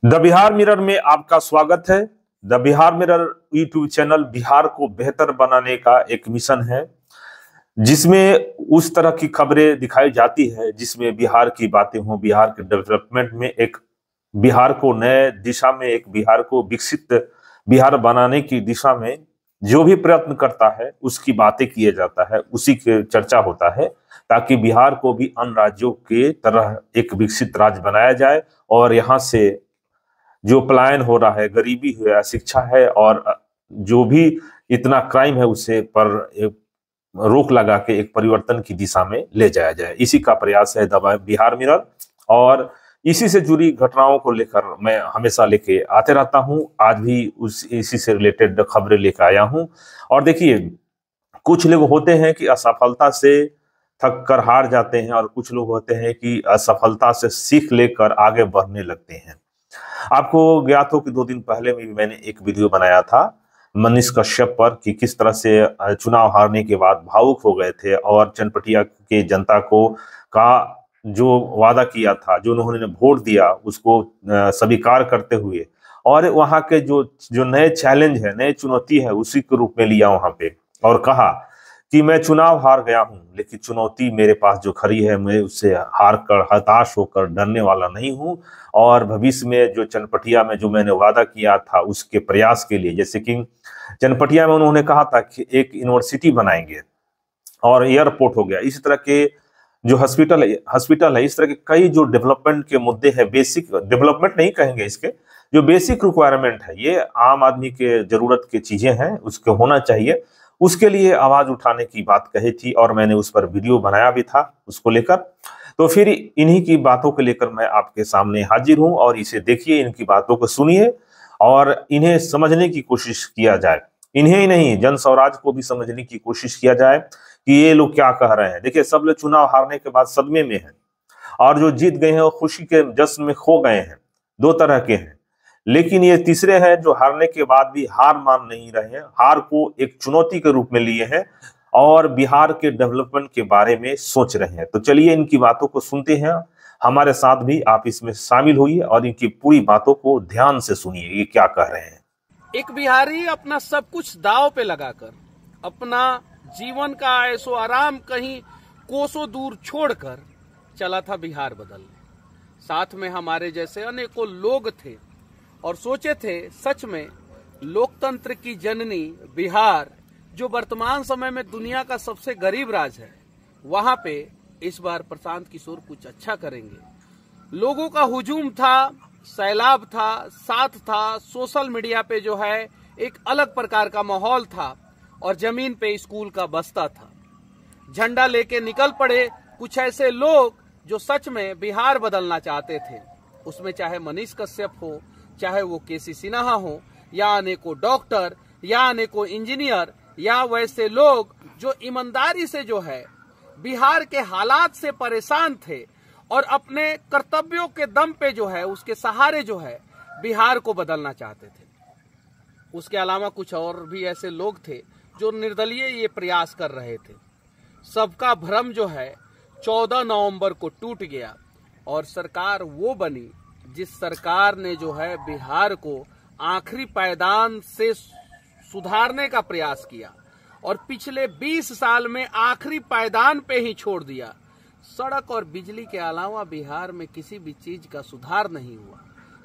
The Bihar mirror में आपका स्वागत है। The Bihar mirror YouTube channel Bihar को बेहतर बनाने का एक मिशन है, जिसमें उस तरह की खबरें दिखाई जाती है जिसमें बिहार की बातें हों, बिहार के डेवलपमेंट में, एक बिहार को नए दिशा में, एक बिहार को विकसित बिहार बनाने की दिशा में जो भी प्रयत्न करता है उसकी बातें किया जाता है, उसी की चर्चा होता है, ताकि बिहार को भी अन्य राज्यों के तरह एक विकसित राज्य बनाया जाए और यहाँ से जो पलायन हो रहा है, गरीबी है, अशिक्षा है और जो भी इतना क्राइम है उसे पर एक रोक लगा के एक परिवर्तन की दिशा में ले जाया जाए। इसी का प्रयास है द बिहार मिरर, और इसी से जुड़ी घटनाओं को लेकर मैं हमेशा लेके आते रहता हूं। आज भी इसी से रिलेटेड खबरें लेकर आया हूं। और देखिए, कुछ लोग होते हैं कि असफलता से थक कर हार जाते हैं और कुछ लोग होते हैं कि असफलता से सीख लेकर आगे बढ़ने लगते हैं। आपको ज्ञात हो कि 2 दिन पहले भी मैंने एक वीडियो बनाया था मनीष कश्यप पर कि किस तरह से चुनाव हारने के बाद भावुक हो गए थे और चनपटिया के जनता को का जो वादा किया था, जो उन्होंने वोट दिया, उसको स्वीकार करते हुए और वहां के जो नए चैलेंज है, नए चुनौती है, उसी के रूप में लिया वहां पे और कहा कि मैं चुनाव हार गया हूं, लेकिन चुनौती मेरे पास जो खड़ी है, मैं उससे हार कर, हताश होकर डरने वाला नहीं हूं और भविष्य में जो चनपटिया में जो मैंने वादा किया था उसके प्रयास के लिए, जैसे कि चनपटिया में उन्होंने कहा था कि एक यूनिवर्सिटी बनाएंगे और एयरपोर्ट हो गया, इस तरह के जो हॉस्पिटल है, इस तरह के कई जो डेवलपमेंट के मुद्दे हैं, बेसिक डेवलपमेंट नहीं कहेंगे इसके, जो बेसिक रिक्वायरमेंट है, ये आम आदमी के जरूरत की चीजें हैं, उसके होना चाहिए, उसके लिए आवाज उठाने की बात कही थी और मैंने उस पर वीडियो बनाया भी था उसको लेकर। तो फिर इन्हीं की बातों को लेकर मैं आपके सामने हाजिर हूं और इसे देखिए, इनकी बातों को सुनिए और इन्हें समझने की कोशिश किया जाए। इन्हें ही नहीं, जन स्वराज को भी समझने की कोशिश किया जाए कि ये लोग क्या कह रहे हैं। देखिए, सब लोग चुनाव हारने के बाद सदमे में हैं और जो जीत गए हैं वो खुशी के जश्न में खो गए हैं। 2 तरह के हैं, लेकिन ये तीसरे हैं जो हारने के बाद भी हार मान नहीं रहे हैं, हार को एक चुनौती के रूप में लिए हैं और बिहार के डेवलपमेंट के बारे में सोच रहे हैं। तो चलिए इनकी बातों को सुनते हैं, हमारे साथ भी आप इसमें शामिल होइए और इनकी पूरी बातों को ध्यान से सुनिए, ये क्या कह रहे हैं। एक बिहारी अपना सब कुछ दांव पे लगाकर, अपना जीवन का ऐसो आराम कहीं कोसों दूर छोड़कर चला था बिहार बदलने। साथ में हमारे जैसे अनेकों लोग थे और सोचे थे सच में लोकतंत्र की जननी बिहार, जो वर्तमान समय में दुनिया का सबसे गरीब राज्य है, वहां पे इस बार प्रशांत किशोर कुछ अच्छा करेंगे। लोगों का हुजूम था, सैलाब था, साथ था, सोशल मीडिया पे जो है एक अलग प्रकार का माहौल था और जमीन पे स्कूल का बस्ता था। झंडा लेके निकल पड़े कुछ ऐसे लोग जो सच में बिहार बदलना चाहते थे। उसमें चाहे मनीष कश्यप हो, चाहे वो केसी सिन्हा हो, या अनेकों डॉक्टर, या अनेकों इंजीनियर, या वैसे लोग जो ईमानदारी से जो है बिहार के हालात से परेशान थे और अपने कर्तव्यों के दम पे जो है, उसके सहारे जो है बिहार को बदलना चाहते थे। उसके अलावा कुछ और भी ऐसे लोग थे जो निर्दलीय ये प्रयास कर रहे थे। सबका भ्रम जो है 14 नवंबर को टूट गया और सरकार वो बनी जिस सरकार ने जो है बिहार को आखिरी पायदान से सुधारने का प्रयास किया और पिछले 20 साल में आखिरी पायदान पे ही छोड़ दिया। सड़क और बिजली के अलावा बिहार में किसी भी चीज का सुधार नहीं हुआ।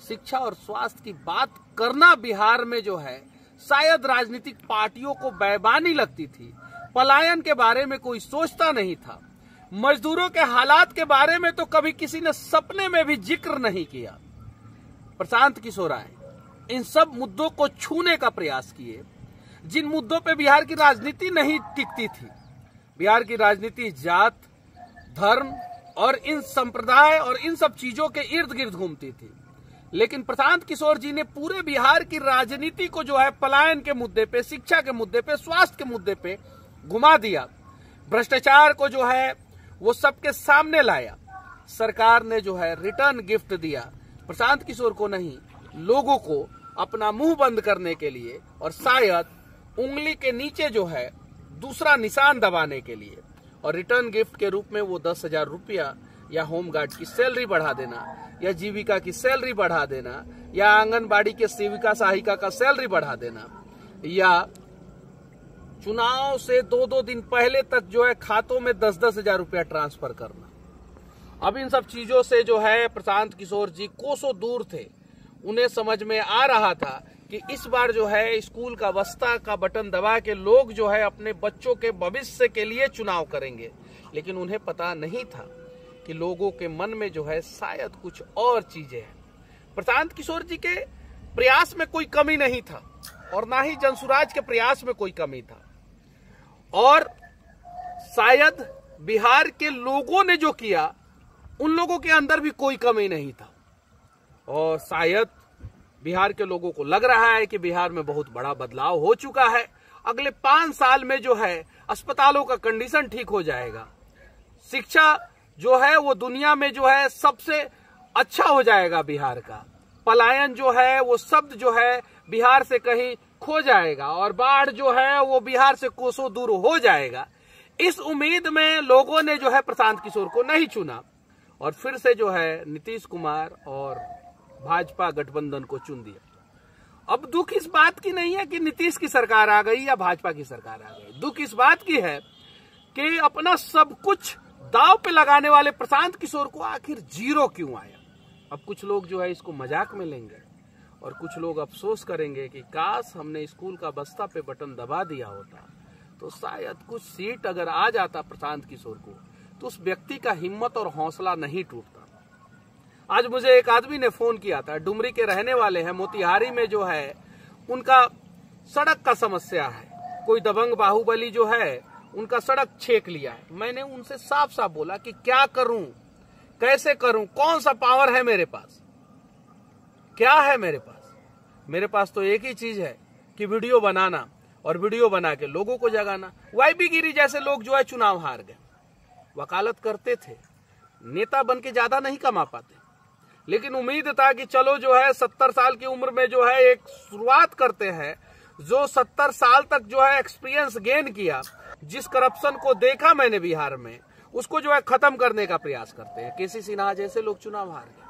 शिक्षा और स्वास्थ्य की बात करना बिहार में जो है शायद राजनीतिक पार्टियों को बेईमानी लगती थी। पलायन के बारे में कोई सोचता नहीं था। मजदूरों के हालात के बारे में तो कभी किसी ने सपने में भी जिक्र नहीं किया। प्रशांत किशोर आए, इन सब मुद्दों को छूने का प्रयास किए, जिन मुद्दों पे बिहार की राजनीति नहीं टिकती थी। बिहार की राजनीति जात, धर्म और इन संप्रदाय और इन सब चीजों के इर्द गिर्द घूमती थी। लेकिन प्रशांत किशोर जी ने पूरे बिहार की राजनीति को जो है पलायन के मुद्दे पे, शिक्षा के मुद्दे पे, स्वास्थ्य के मुद्दे पे घुमा दिया। भ्रष्टाचार को जो है वो सबके सामने लाया। सरकार ने जो है रिटर्न गिफ्ट दिया, प्रशांत किशोर को नहीं, लोगों को अपना मुंह बंद करने के लिए और शायद उंगली के नीचे जो है दूसरा निशान दबाने के लिए। और रिटर्न गिफ्ट के रूप में वो 10,000 रुपया या होमगार्ड की सैलरी बढ़ा देना, या जीविका की सैलरी बढ़ा देना, या आंगनबाड़ी के सेविका सहायिका का सैलरी बढ़ा देना, या चुनाव से 2-2 दिन पहले तक जो है खातों में 10-10 हजार रुपया ट्रांसफर करना। अब इन सब चीजों से जो है प्रशांत किशोर जी कोसों दूर थे। उन्हें समझ में आ रहा था कि इस बार जो है स्कूल का बस्ता का बटन दबा के लोग जो है अपने बच्चों के भविष्य के लिए चुनाव करेंगे, लेकिन उन्हें पता नहीं था कि लोगों के मन में जो है शायद कुछ और चीजें हैं। प्रशांत किशोर जी के प्रयास में कोई कमी नहीं था और ना ही जनसुराज के प्रयास में कोई कमी था, और शायद बिहार के लोगों ने जो किया उन लोगों के अंदर भी कोई कमी नहीं था, और शायद बिहार के लोगों को लग रहा है कि बिहार में बहुत बड़ा बदलाव हो चुका है। अगले 5 साल में जो है अस्पतालों का कंडीशन ठीक हो जाएगा, शिक्षा जो है वो दुनिया में जो है सबसे अच्छा हो जाएगा, बिहार का पलायन जो है वो शब्द जो है बिहार से कहीं खो जाएगा, और बाढ़ जो है वो बिहार से कोसों दूर हो जाएगा। इस उम्मीद में लोगों ने जो है प्रशांत किशोर को नहीं चुना और फिर से जो है नीतीश कुमार और भाजपा गठबंधन को चुन दिया। अब दुख इस बात की नहीं है कि नीतीश की सरकार आ गई या भाजपा की सरकार आ गई, दुख इस बात की है कि अपना सब कुछ दांव पे लगाने वाले प्रशांत किशोर को आखिर जीरो क्यों आया। अब कुछ लोग जो है इसको मजाक में लेंगे और कुछ लोग अफसोस करेंगे कि काश हमने स्कूल का बस्ता पे बटन दबा दिया होता तो शायद कुछ सीट अगर आ जाता प्रशांत किशोर को तो उस व्यक्ति का हिम्मत और हौसला नहीं टूटता। आज मुझे एक आदमी ने फोन किया था, डुमरी के रहने वाले हैं, मोतिहारी में जो है उनका सड़क का समस्या है, कोई दबंग बाहुबली जो है उनका सड़क छेक लिया है। मैंने उनसे साफ साफ बोला कि क्या करूं, कैसे करूं, कौन सा पावर है मेरे पास, क्या है मेरे पास? मेरे पास तो एक ही चीज है कि वीडियो बनाना और वीडियो बना के लोगों को जगाना। वाईबी गिरी जैसे लोग जो है चुनाव हार गए, वकालत करते थे, नेता बन के ज्यादा नहीं कमा पाते, लेकिन उम्मीद था कि चलो जो है 70 साल की उम्र में जो है एक शुरुआत करते हैं, जो 70 साल तक जो है एक्सपीरियंस गेन किया, जिस करप्शन को देखा मैंने बिहार में, उसको जो है खत्म करने का प्रयास करते हैं। केसी सिन्हा जैसे लोग चुनाव हार गए,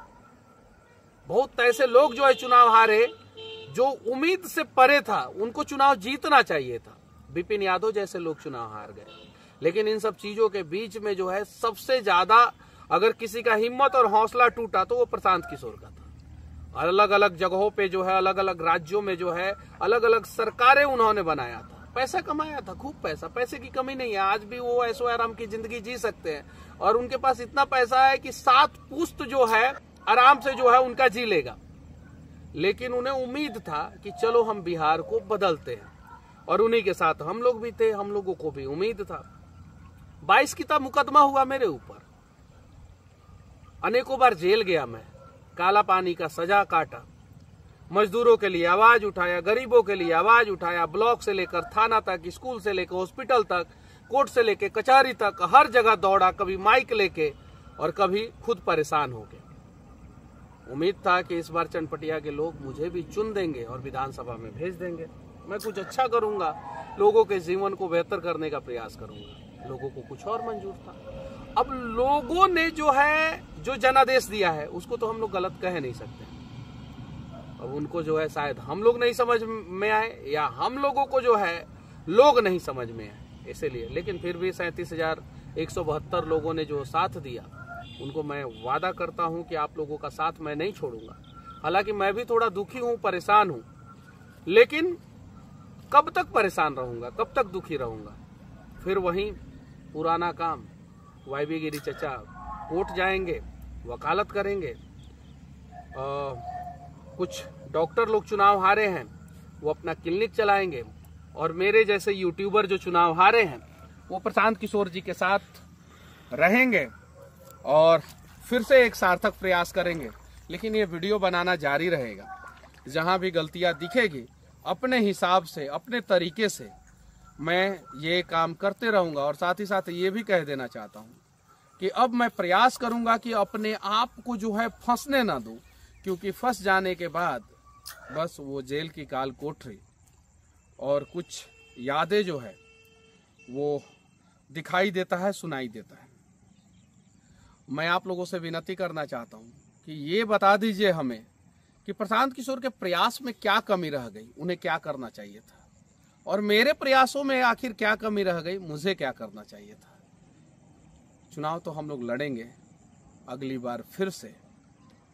बहुत ऐसे लोग जो है चुनाव हारे जो उम्मीद से परे था, उनको चुनाव जीतना चाहिए था। विपिन यादव जैसे लोग चुनाव हार गए, लेकिन इन सब चीजों के बीच में जो है सबसे ज्यादा अगर किसी का हिम्मत और हौसला टूटा तो वो प्रशांत किशोर का था। अलग अलग जगहों पे जो है, अलग अलग राज्यों में जो है अलग अलग सरकारें उन्होंने बनाया था, पैसा कमाया था, खूब पैसा, पैसे की कमी नहीं है। आज भी वो ऐशो आराम की जिंदगी जी सकते हैं और उनके पास इतना पैसा है कि 7 पुश्त जो है आराम से जो है उनका जी लेगा। लेकिन उन्हें उम्मीद था कि चलो हम बिहार को बदलते हैं, और उन्हीं के साथ हम लोग भी थे, हम लोगों को भी उम्मीद था। 22 की मुकदमा हुआ मेरे ऊपर, अनेकों बार जेल गया मैं, काला पानी का सजा काटा, मजदूरों के लिए आवाज उठाया, गरीबों के लिए आवाज उठाया, ब्लॉक से लेकर थाना तक, स्कूल से लेकर हॉस्पिटल तक, कोर्ट से लेकर कचहरी तक, हर जगह दौड़ा, कभी माइक लेके और कभी खुद परेशान हो गए। उम्मीद था कि इस बार चनपटिया के लोग मुझे भी चुन देंगे और विधानसभा में भेज देंगे, मैं कुछ अच्छा करूंगा, लोगों के जीवन को बेहतर करने का प्रयास करूंगा। लोगों को कुछ और मंजूर था। अब लोगों ने जो है जो जनादेश दिया है उसको तो हम लोग गलत कह नहीं सकते। अब उनको जो है शायद हम लोग नहीं समझ में आए या हम लोगों को जो है लोग नहीं समझ में आए, इसलिए। लेकिन फिर भी 37,172 लोगों ने जो साथ दिया, उनको मैं वादा करता हूं कि आप लोगों का साथ मैं नहीं छोड़ूंगा। हालांकि मैं भी थोड़ा दुखी हूं, परेशान हूं, लेकिन कब तक परेशान रहूंगा, कब तक दुखी रहूंगा? फिर वही पुराना काम, वाईबी गिरी चचा कोर्ट जाएंगे, वकालत करेंगे, कुछ डॉक्टर लोग चुनाव हारे हैं वो अपना क्लिनिक चलाएंगे, और मेरे जैसे यूट्यूबर जो चुनाव हारे हैं वो प्रशांत किशोर जी के साथ रहेंगे और फिर से एक सार्थक प्रयास करेंगे। लेकिन ये वीडियो बनाना जारी रहेगा, जहां भी गलतियां दिखेगी अपने हिसाब से, अपने तरीके से मैं ये काम करते रहूंगा। और साथ ही साथ ये भी कह देना चाहता हूं कि अब मैं प्रयास करूंगा कि अपने आप को जो है फंसने ना दूं, क्योंकि फंस जाने के बाद बस वो जेल की काल कोठरी और कुछ यादें जो है वो दिखाई देता है, सुनाई देता है। मैं आप लोगों से विनती करना चाहता हूं कि ये बता दीजिए हमें कि प्रशांत किशोर के प्रयास में क्या कमी रह गई, उन्हें क्या करना चाहिए था, और मेरे प्रयासों में आखिर क्या कमी रह गई, मुझे क्या करना चाहिए था। चुनाव तो हम लोग लड़ेंगे अगली बार फिर से,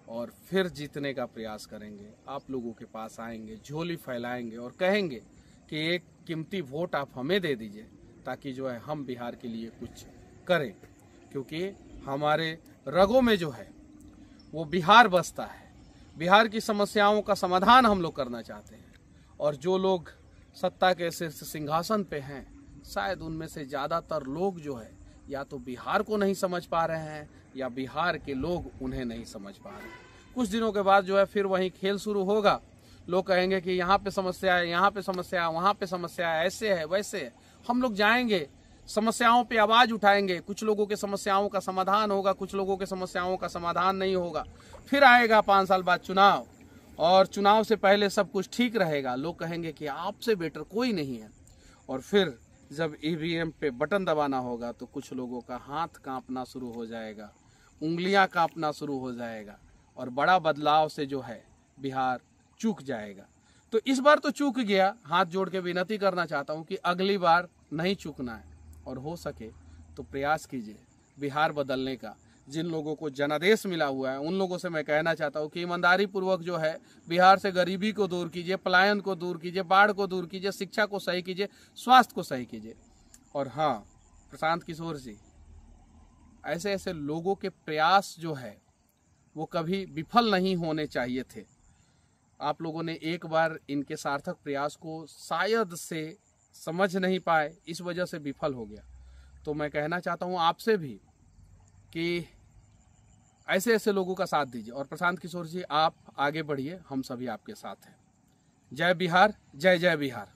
और फिर जीतने का प्रयास करेंगे। आप लोगों के पास आएंगे, झोली फैलाएंगे और कहेंगे कि एक कीमती वोट आप हमें दे दीजिए, ताकि जो है हम बिहार के लिए कुछ करें, क्योंकि हमारे रगों में जो है वो बिहार बसता है। बिहार की समस्याओं का समाधान हम लोग करना चाहते हैं, और जो लोग सत्ता के शीर्ष सिंहासन पे हैं, शायद उनमें से ज़्यादातर लोग जो है या तो बिहार को नहीं समझ पा रहे हैं, या बिहार के लोग उन्हें नहीं समझ पा रहे हैं। कुछ दिनों के बाद जो है फिर वही खेल शुरू होगा। लोग कहेंगे कि यहाँ पे समस्या है, यहाँ पे समस्या है, वहाँ पे समस्या है, ऐसे है वैसे है। हम लोग जाएंगे, समस्याओं पे आवाज उठाएंगे। कुछ लोगों के समस्याओं का समाधान होगा, कुछ लोगों के समस्याओं का समाधान नहीं होगा। फिर आएगा 5 साल बाद चुनाव, और चुनाव से पहले सब कुछ ठीक रहेगा। लोग कहेंगे कि आपसे बेटर कोई नहीं है, और फिर जब ईवीएम पे बटन दबाना होगा तो कुछ लोगों का हाथ कांपना शुरू हो जाएगा, उंगलियां कांपना शुरू हो जाएगा, और बड़ा बदलाव से जो है बिहार चूक जाएगा। तो इस बार तो चूक गया। हाथ जोड़ के विनती करना चाहता हूं कि अगली बार नहीं चूकना है, और हो सके तो प्रयास कीजिए बिहार बदलने का। जिन लोगों को जनादेश मिला हुआ है उन लोगों से मैं कहना चाहता हूं कि ईमानदारी पूर्वक जो है बिहार से गरीबी को दूर कीजिए, पलायन को दूर कीजिए, बाढ़ को दूर कीजिए, शिक्षा को सही कीजिए, स्वास्थ्य को सही कीजिए। और हाँ, प्रशांत किशोर जी, ऐसे ऐसे लोगों के प्रयास जो है वो कभी विफल नहीं होने चाहिए थे। आप लोगों ने एक बार इनके सार्थक प्रयास को शायद से समझ नहीं पाए, इस वजह से विफल हो गया। तो मैं कहना चाहता हूं आपसे भी कि ऐसे ऐसे लोगों का साथ दीजिए, और प्रशांत किशोर जी आप आगे बढ़िए, हम सभी आपके साथ हैं। जय बिहार, जय जय बिहार।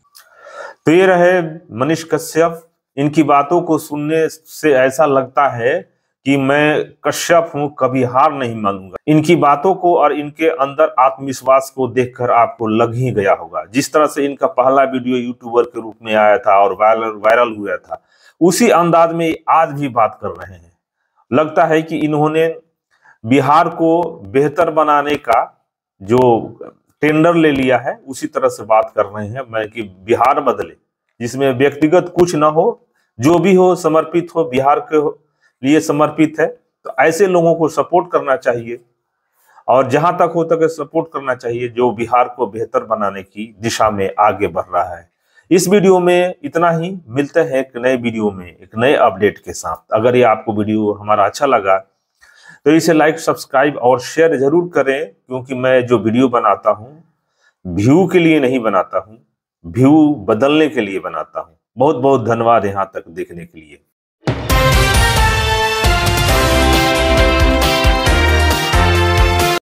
तो ये रहे मनीष कश्यप। इनकी बातों को सुनने से ऐसा लगता है कि मैं कश्यप हूं, कभी हार नहीं मानूंगा। इनकी बातों को और इनके अंदर आत्मविश्वास को देखकर आपको लग ही गया होगा। जिस तरह से इनका पहला वीडियो यूट्यूबर के रूप में आया था और वायरल हुआ था, उसी अंदाज में आज भी बात कर रहे हैं। लगता है कि इन्होंने बिहार को बेहतर बनाने का जो टेंडर ले लिया है, उसी तरह से बात कर रहे हैं मैं कि बिहार बदले, जिसमें व्यक्तिगत कुछ ना हो, जो भी हो समर्पित हो, बिहार के लिए समर्पित है। तो ऐसे लोगों को सपोर्ट करना चाहिए, और जहां तक हो तक सपोर्ट करना चाहिए जो बिहार को बेहतर बनाने की दिशा में आगे बढ़ रहा है। इस वीडियो में इतना ही। मिलते हैं एक नए वीडियो में एक नए अपडेट के साथ। अगर ये आपको वीडियो हमारा अच्छा लगा तो इसे लाइक, सब्सक्राइब और शेयर जरूर करें, क्योंकि मैं जो वीडियो बनाता हूं व्यू के लिए नहीं बनाता हूं, व्यू बदलने के लिए बनाता हूं। बहुत बहुत धन्यवाद यहां तक देखने के लिए।